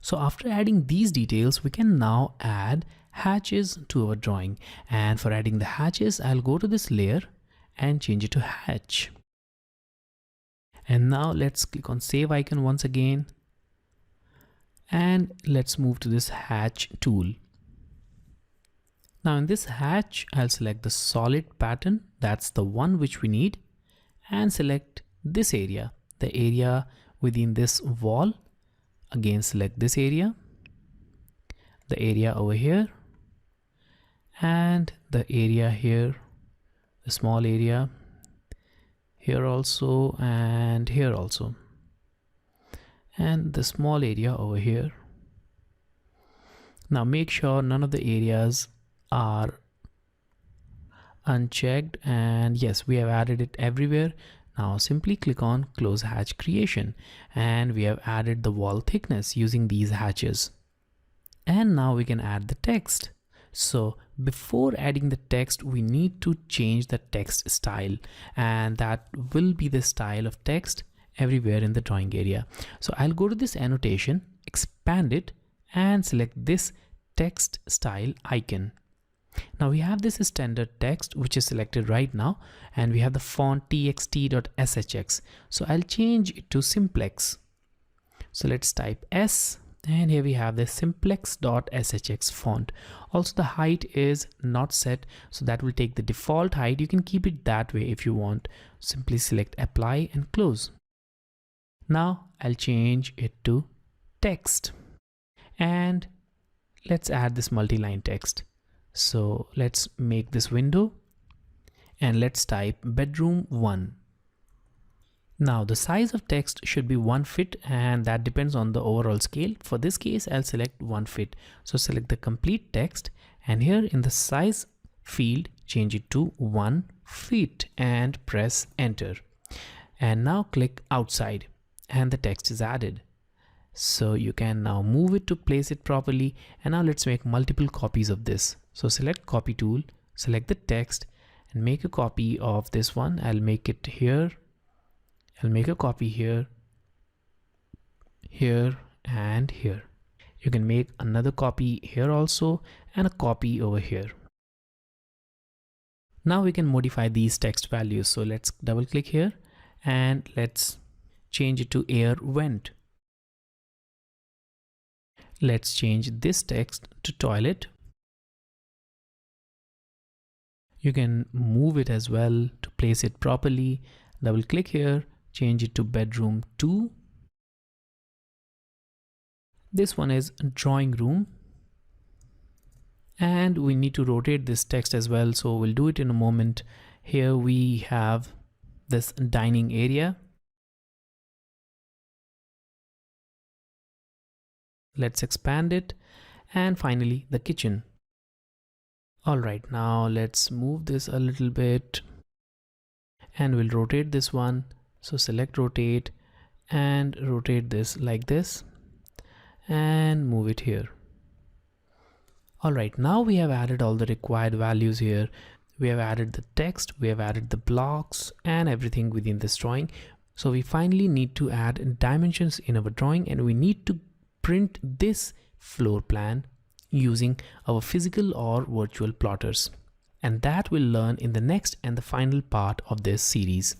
So after adding these details, we can now add hatches to our drawing. And for adding the hatches, I'll go to this layer and change it to hatch. And now let's click on save icon once again. And let's move to this hatch tool. Now in this hatch, I'll select the solid pattern. That's the one which we need, and select this area, the area within this wall. Again, select this area, the area over here, and the area here, the small area here also, and here also, and the small area over here. Now make sure none of the areas are unchecked, and yes, we have added it everywhere. Now simply click on close hatch creation, and we have added the wall thickness using these hatches. And now we can add the text. So before adding the text, we need to change the text style, and that will be the style of text everywhere in the drawing area. So I'll go to this annotation, expand it, and select this text style icon. Now we have this standard text which is selected right now, and we have the font txt.shx. So I'll change it to simplex. So let's type S, and here we have the simplex.shx font. Also the height is not set, so that will take the default height. You can keep it that way if you want. Simply select apply and close. Now I'll change it to text, and let's add this multi-line text. So let's make this window, and let's type bedroom 1. Now the size of text should be 1 feet, and that depends on the overall scale. For this case, I'll select 1 feet. So select the complete text, and here in the size field, change it to 1 feet and press enter. And now click outside, and the text is added. So you can now move it to place it properly. And now let's make multiple copies of this. So select copy tool, select the text, and make a copy of this one. I'll make it here. I'll make a copy here, here, and here. You can make another copy here also, and a copy over here. Now we can modify these text values. So let's double click here, and let's change it to air vent. Let's change this text to toilet. You can move it as well to place it properly. Double click here, change it to bedroom 2. This one is drawing room. And we need to rotate this text as well, so we'll do it in a moment. Here we have this dining area. Let's expand it, and finally the kitchen. All right, now let's move this a little bit, and we'll rotate this one. So select rotate, and rotate this like this, and move it here. All right, now we have added all the required values here. We have added the text, we have added the blocks, and everything within this drawing. So we finally need to add dimensions in our drawing, and we need to print this floor plan using our physical or virtual plotters. And that we'll learn in the next and the final part of this series.